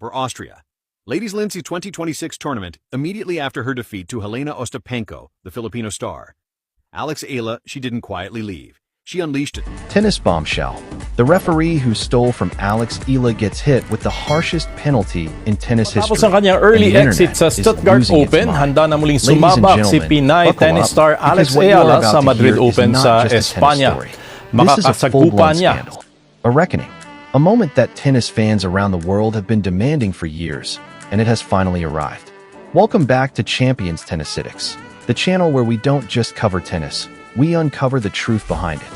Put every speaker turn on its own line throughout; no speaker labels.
for Austria. Ladies Lindsay 2026 tournament immediately after her defeat to Helena Ostapenko, the Filipino star. Alex Eala, she didn't quietly leave. She unleashed it.
Tennis bombshell. The referee who stole from Alex Eala gets hit with the harshest penalty in tennis history.
Tapos ang kanyang early exit sa Stuttgart Open, handa na muling sumabak si Pinay tennis star Alex Eala sa Madrid Open sa Espanya. Makakasagpuan niya.
A reckoning. A moment that tennis fans around the world have been demanding for years, and it has finally arrived. Welcome back to Champions Tennisitics, the channel where we don't just cover tennis, we uncover the truth behind it.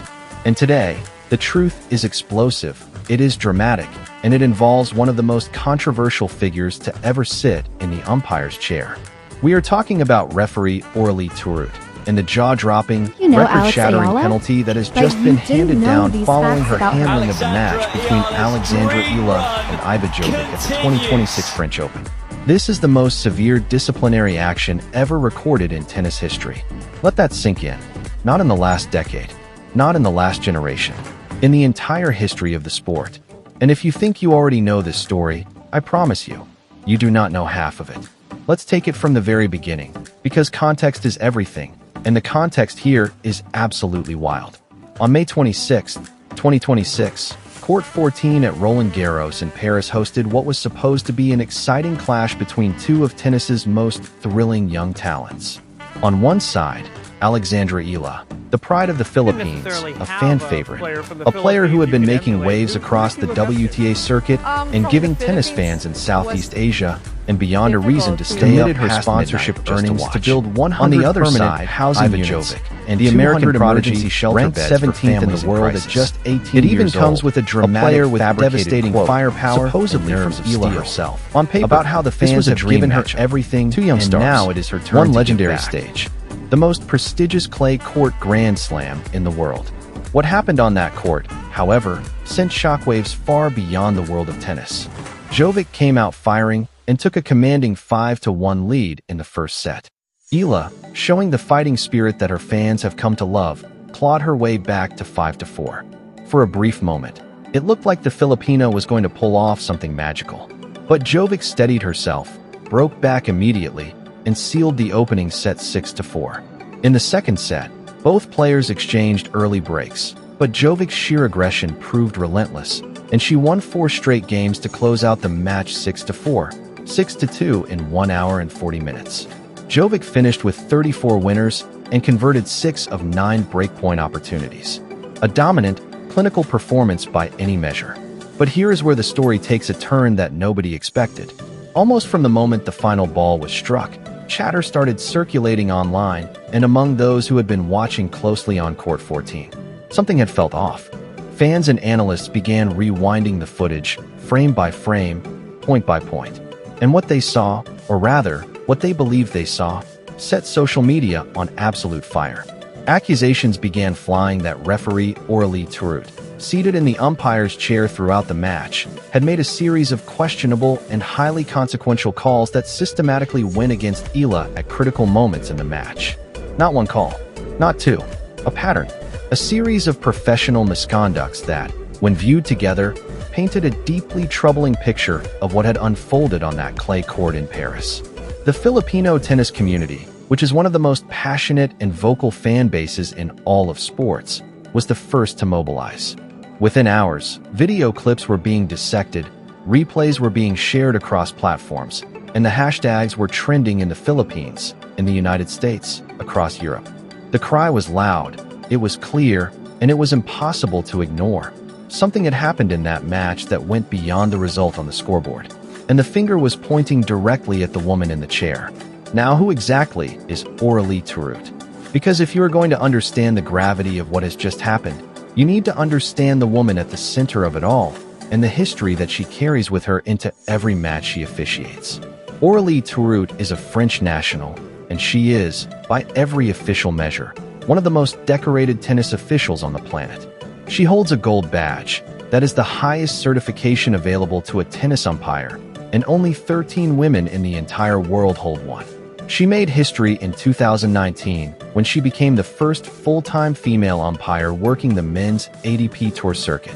And today, the truth is explosive, it is dramatic, and it involves one of the most controversial figures to ever sit in the umpire's chair. We are talking about referee Aurélie Tourut and the jaw-dropping, record-shattering penalty that has just been handed down following her handling of the match between Alexandra Eala and Iva Jovic at the 2026 French Open. This is the most severe disciplinary action ever recorded in tennis history. Let that sink in. Not in the last decade, not in the last generation, in the entire history of the sport. And if you think you already know this story, I promise you, you do not know half of it. Let's take it from the very beginning, because context is everything. And the context here is absolutely wild. On May 26, 2026, Court 14 at ROLAND GARROS in Paris hosted what was supposed to be an exciting clash between two of tennis's most thrilling young talents. On one side, Alexandra Eala, the pride of the Philippines, a fan favorite, a player who had been making waves across the WTA circuit and giving tennis fans in Southeast Asia and beyond a reason to stay up her sponsorship earnings to build 100 on the other side housing Iva Jovic and the American prodigy ranked 17th in the world at just 18 years old. It even comes with a dramatic with devastating firepower supposedly from Eala herself on paper about how the fans have given her everything two young stars. Now it is her turn. One legendary stage, the most prestigious clay court Grand Slam in the world. What happened on that court, however, sent shockwaves far beyond the world of tennis. Jovic came out firing and took a commanding 5-1 lead in the first set. Eala, showing the fighting spirit that her fans have come to love, clawed her way back to 5-4. For a brief moment, it looked like the Filipino was going to pull off something magical. But Jovic steadied herself, broke back immediately, and sealed the opening set 6-4. In the second set, both players exchanged early breaks, but Jovic's sheer aggression proved relentless, and she won 4 straight games to close out the match 6-4, 6-2 in 1 hour and 40 minutes. Jovic finished with 34 winners and converted 6 of 9 breakpoint opportunities. A dominant, clinical performance by any measure. But here is where the story takes a turn that nobody expected. Almost from the moment the final ball was struck, chatter started circulating online and among those who had been watching closely on Court 14. Something had felt off. Fans and analysts began rewinding the footage, frame by frame, point by point. And what they saw, or rather, what they believed they saw, set social media on absolute fire. Accusations began flying that referee Aurélie Tourut, seated in the umpire's chair throughout the match, had made a series of questionable and highly consequential calls that systematically went against Eala at critical moments in the match. Not one call, not two, a pattern, a series of professional misconducts that, when viewed together, painted a deeply troubling picture of what had unfolded on that clay court in Paris. The Filipino tennis community, which is one of the most passionate and vocal fan bases in all of sports, was the first to mobilize. Within hours, video clips were being dissected, replays were being shared across platforms, and the hashtags were trending in the Philippines, in the United States, across Europe. The cry was loud, it was clear, and it was impossible to ignore. Something had happened in that match that went beyond the result on the scoreboard, and the finger was pointing directly at the woman in the chair. Now, who exactly is Aurélie Tourut? Because if you are going to understand the gravity of what has just happened, you need to understand the woman at the center of it all, and the history that she carries with her into every match she officiates. Aurélie Tourut is a French national, and she is, by every official measure, one of the most decorated tennis officials on the planet. She holds a gold badge, that is the highest certification available to a tennis umpire, and only 13 women in the entire world hold one. She made history in 2019 when she became the first full-time female umpire working the men's ATP Tour circuit.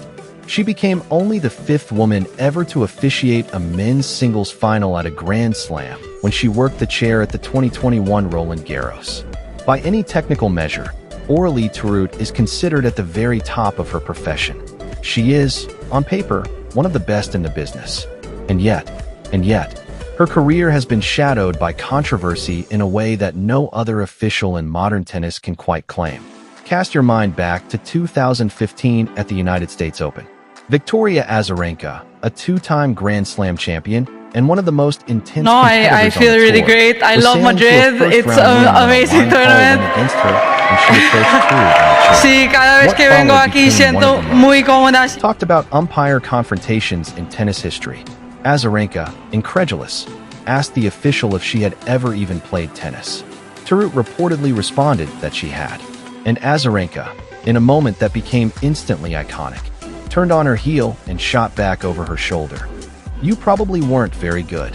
She became only the 5th woman ever to officiate a men's singles final at a Grand Slam when she worked the chair at the 2021 Roland Garros. By any technical measure, Aurélie Thirot is considered at the very top of her profession. She is, on paper, one of the best in the business. And yet, her career has been shadowed by controversy in a way that no other official in modern tennis can quite claim. Cast your mind back to 2015 at the United States Open. Victoria Azarenka, a 2-time Grand Slam champion and one of the most intense competitors
I feel
on the
really
tour,
great. I
was
love
sailing to a
Madrid.
first
It's
round
an
win on a
amazing
line call
tournament.
win against her, and she approached Thirot in the chair.
Sí, cada vez
What
que vengo
followed
aquí
became one
siento
of the
muy cómoda.
Talked about umpire confrontations in tennis history. Azarenka, incredulous, asked the official if she had ever even played tennis. Thirot reportedly responded that she had. And Azarenka, in a moment that became instantly iconic, turned on her heel and shot back over her shoulder. "You probably weren't very good."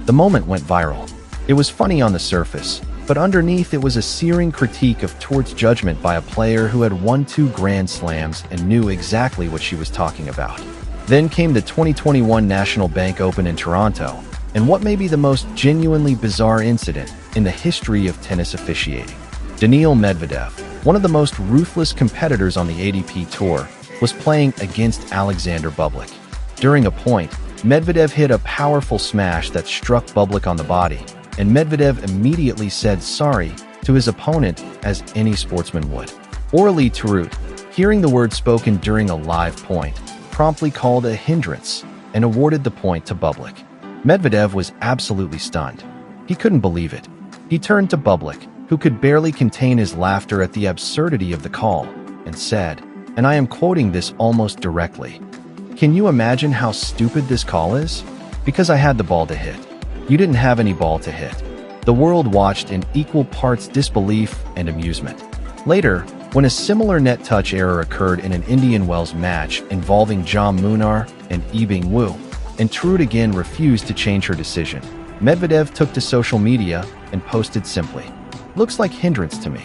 The moment went viral. It was funny on the surface, but underneath it was a searing critique of Thirot's judgment by a player who had won 2 Grand Slams and knew exactly what she was talking about. Then came the 2021 National Bank Open in Toronto, and what may be the most genuinely bizarre incident in the history of tennis officiating. Daniil Medvedev, one of the most ruthless competitors on the ATP Tour, was playing against Alexander Bublik. During a point, Medvedev hit a powerful smash that struck Bublik on the body, and Medvedev immediately said sorry to his opponent as any sportsman would. Aurélie Thirot, hearing the word spoken during a live point, promptly called a hindrance and awarded the point to Bublik. Medvedev was absolutely stunned. He couldn't believe it. He turned to Bublik, who could barely contain his laughter at the absurdity of the call, and said, and I am quoting this almost directly, "Can you imagine how stupid this call is? Because I had the ball to hit. You didn't have any ball to hit." The world watched in equal parts disbelief and amusement. Later, when a similar net touch error occurred in an Indian Wells match involving Jam Munar and Yibing Wu, and Thirot again refused to change her decision, Medvedev took to social media and posted simply, "Looks like hindrance to me."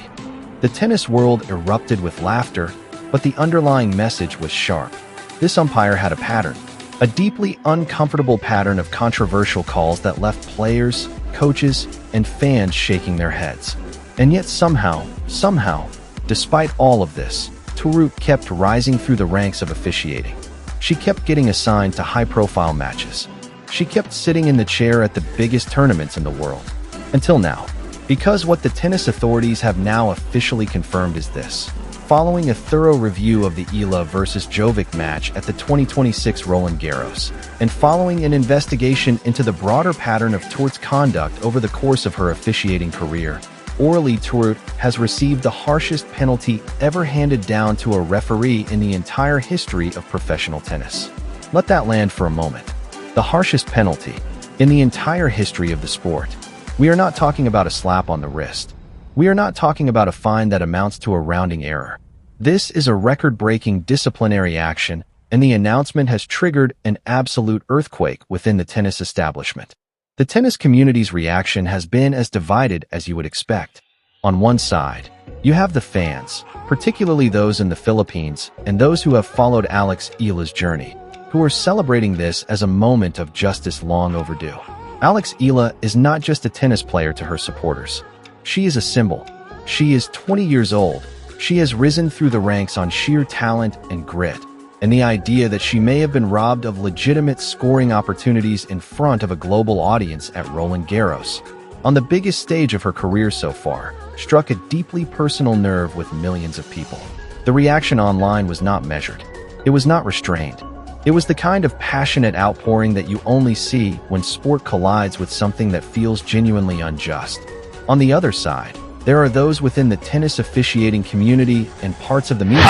The tennis world erupted with laughter, but the underlying message was sharp. This umpire had a pattern, a deeply uncomfortable pattern of controversial calls that left players, coaches, and fans shaking their heads. And yet somehow, despite all of this, Thirot kept rising through the ranks of officiating. She kept getting assigned to high-profile matches. She kept sitting in the chair at the biggest tournaments in the world. Until now. Because what the tennis authorities have now officially confirmed is this. Following a thorough review of the Eala versus Jovic match at the 2026 Roland Garros, and following an investigation into the broader pattern of Thirot's conduct over the course of her officiating career, Aurélie Thirot has received the harshest penalty ever handed down to a referee in the entire history of professional tennis. Let that land for a moment. The harshest penalty in the entire history of the sport. We are not talking about a slap on the wrist. We are not talking about a fine that amounts to a rounding error. This is a record-breaking disciplinary action, and the announcement has triggered an absolute earthquake within the tennis establishment. The tennis community's reaction has been as divided as you would expect. On one side, you have the fans, particularly those in the Philippines and those who have followed Alex Eala's journey, who are celebrating this as a moment of justice long overdue. Alex Eala is not just a tennis player to her supporters. She is a symbol. She is 20 years old. She has risen through the ranks on sheer talent and grit, and the idea that she may have been robbed of legitimate scoring opportunities in front of a global audience at Roland Garros, on the biggest stage of her career so far, struck a deeply personal nerve with millions of people. The reaction online was not measured. It was not restrained. It was the kind of passionate outpouring that you only see when sport collides with something that feels genuinely unjust. On the other side, there are those within the tennis officiating community and parts of the media.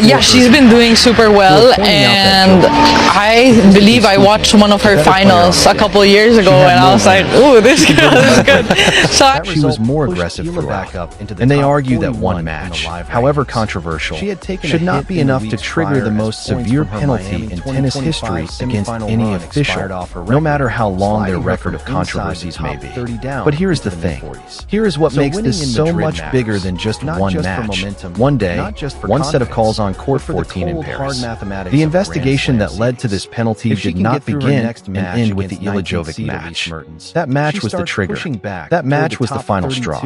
Yeah, she's been doing super well, and I believe I watched one of her finals a couple of years ago, and I was like, "Ooh, this girl is good." So
she was more aggressive throughout, and they argue that one match, however controversial, should not be enough to trigger the most severe penalty in tennis history against any official, no matter how long their record of controversies may be. But here's the thing. Here is what makes this so much bigger than just one match. One day, one set of calls on court 14 in Paris. The investigation that led to this penalty did not begin and end with the Eala-Jovic match. That match was the trigger. That match was the final straw.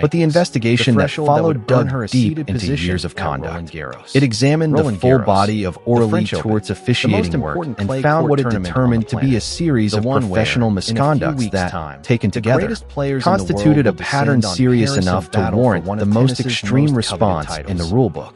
But the investigation that followed dug deep into years of conduct. It examined the full body of Aurélie Tourt's officiating work and found what it determined to be a series of professional misconducts that, taken together, constituted a pattern serious enough to warrant the most extreme response in the rulebook.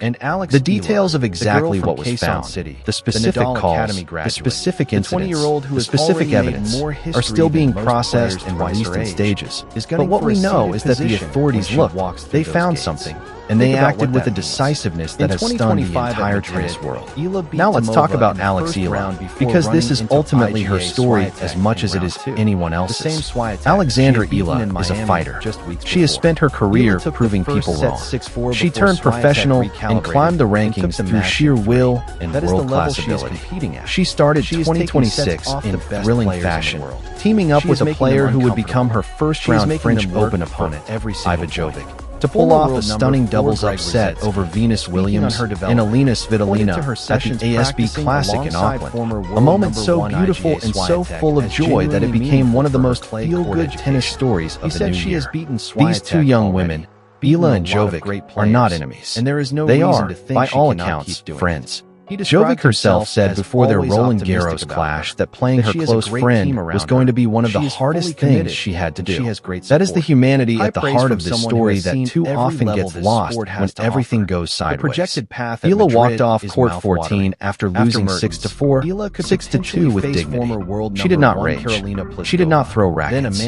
The details of exactly what was found, the specific calls, the specific incidents, the specific evidence, are still being processed and released in stages. But what we know is that the authorities looked, they found something, and they acted with a decisiveness that has stunned the entire tennis world. Now let's talk about Alex Eala, because this is ultimately her story as much as it is anyone else's. Alexandra Eala is a fighter. She has spent her career proving people wrong. She turned professional and climbed the rankings through sheer will and world-class ability. She started 2026 in thrilling fashion, teaming up with a player who would become her first-round French Open opponent, Ivajovic, to pull off a stunning doubles upset over Venus Williams and Alina Svitolina at the ASB Classic in Auckland. A moment so beautiful and so full of joy that it became one of the most feel-good tennis stories of the new year. These two young women, Eala and Jovic, are not enemies. They are, by all accounts, friends. Jovic herself said before their Roland Garros clash that playing her close friend was going to be one of the hardest things she had to do. That is the humanity at the heart of this story that too often gets lost when everything goes sideways. Eala walked off court 14 after losing 6-4, 6-2 with dignity. She did not rage. She did not throw rackets.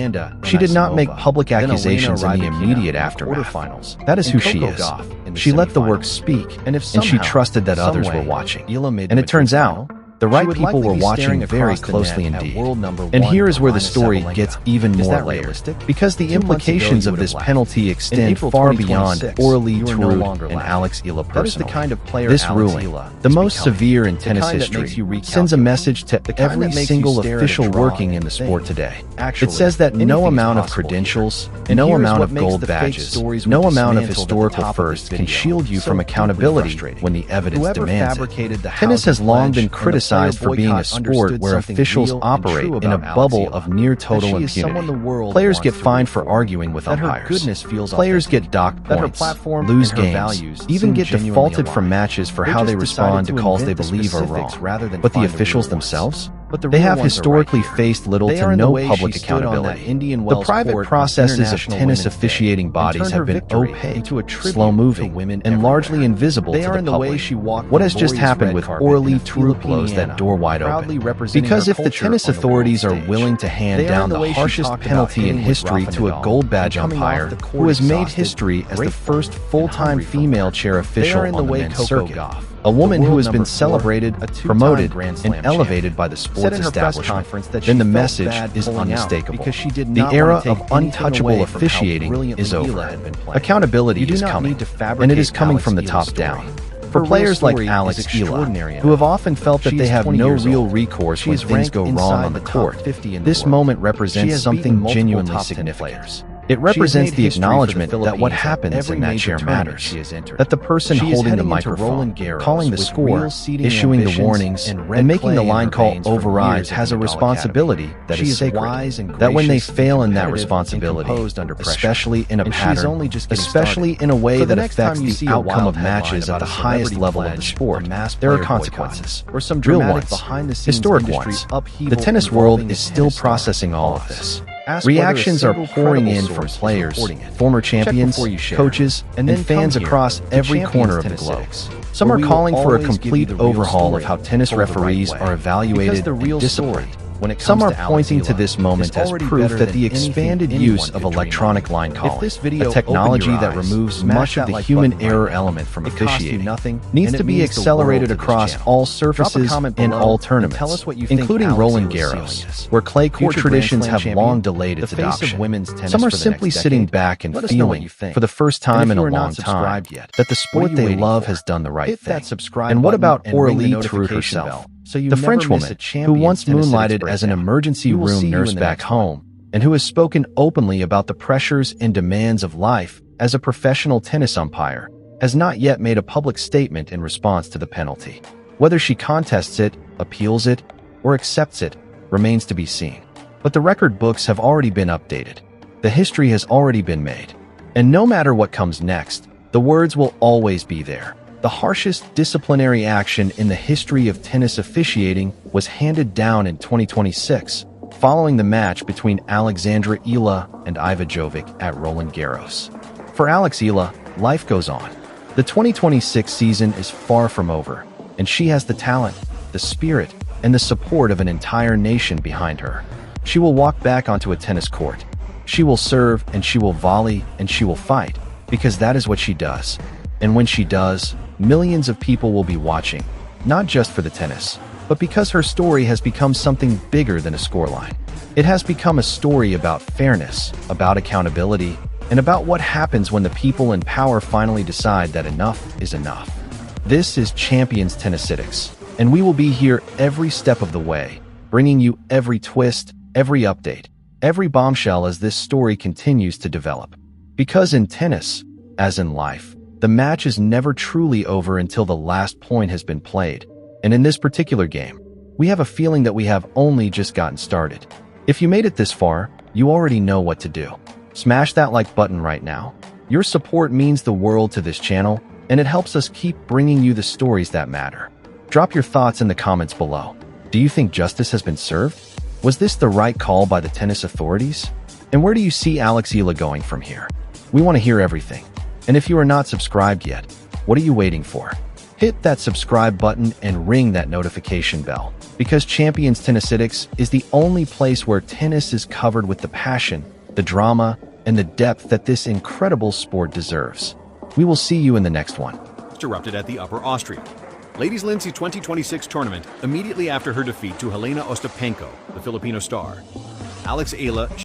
She did not make public accusations in the immediate aftermath. That is who she is. She let the work speak, and she trusted that others were watching. And it turns out, the right people were watching very closely indeed. And here is where the story gets even more layered. Because the implications of this penalty extend far beyond Aurélie Tourt and Alex Eala personally. This ruling, the most severe in tennis history, sends a message to every single official working in the sport today. It says that no amount of credentials, no amount of gold badges, no amount of historical firsts can shield you from accountability when the evidence demands it. Tennis has long been criticized for being a sport where officials operate in a bubble of near-total impunity. Players get fined for arguing with umpires. Players get docked points, lose games, even get defaulted from matches for how they respond to calls they believe are wrong. But the officials themselves? They have historically faced little to no public accountability. The private processes of tennis officiating bodies have been opaque, slow-moving, and largely invisible to the public. What has just happened with Aurélie Tourt blows that door wide open. Because if the tennis authorities are willing to hand down the harshest penalty in history to a gold badge umpire who has made history as the first full-time female chair official on the men's circuit, a woman who has been celebrated, promoted, and elevated by the sports establishment, then the message is unmistakable. The era of untouchable officiating is over. Accountability is coming, and it is coming from the top down. For players like Alex Eala, who have often felt that they have no real recourse when things go wrong on the court, this moment represents something genuinely significant. It represents the acknowledgement that what happens in that chair matters, that the person holding the microphone, calling the score, issuing the warnings, and making the line call overrides has a responsibility that is sacred, that when they fail in that responsibility, especially in a pattern, especially in a way that affects the outcome of matches at the highest level of the sport, there are consequences, real ones, historic ones. The tennis world is still processing all of this. Reactions are pouring in from players, former champions, coaches, and fans across every corner of the globe. Some are calling for a complete overhaul of how tennis referees are evaluated and disciplined. Some are pointing to this moment as proof that the expanded use of electronic line calling, a technology that removes much of the human error element from officiating, needs to be accelerated across all surfaces and all tournaments, including Roland Garros, where clay court traditions have long delayed its adoption. Some are simply sitting back and feeling, for the first time in a long time, that the sport they love has done the right thing. And what about Aurélie Tourt herself? The Frenchwoman, who once moonlighted as an emergency room nurse back home, and who has spoken openly about the pressures and demands of life, as a professional tennis umpire, has not yet made a public statement in response to the penalty. Whether she contests it, appeals it, or accepts it remains to be seen. But the record books have already been updated. The history has already been made. And no matter what comes next, the words will always be there. The harshest disciplinary action in the history of tennis officiating was handed down in 2026, following the match between Alex Eala and Iva Jovic at Roland Garros. For Alex Eala, life goes on. The 2026 season is far from over, and she has the talent, the spirit, and the support of an entire nation behind her. She will walk back onto a tennis court. She will serve, and she will volley, and she will fight, because that is what she does. And when she does, millions of people will be watching, not just for the tennis, but because her story has become something bigger than a scoreline. It has become a story about fairness, about accountability, and about what happens when the people in power finally decide that enough is enough. This is Champions Tennisitics, and we will be here every step of the way, bringing you every twist, every update, every bombshell as this story continues to develop. Because in tennis, as in life, the match is never truly over until the last point has been played. And in this particular game, we have a feeling that we have only just gotten started. If you made it this far, you already know what to do. Smash that like button right now. Your support means the world to this channel, and it helps us keep bringing you the stories that matter. Drop your thoughts in the comments below. Do you think justice has been served? Was this the right call by the tennis authorities? And where do you see Alex Eala going from here? We want to hear everything. And if you are not subscribed yet, what are you waiting for? Hit that subscribe button and ring that notification bell, because Champions Tennisitics is the only place where tennis is covered with the passion, the drama, and the depth that this incredible sport deserves. We will see you in the next one.
Erupted at the Upper Austria. Ladies Lindsay 2026 tournament immediately after her defeat to Helena Ostapenko, the Filipino star. Alex Eala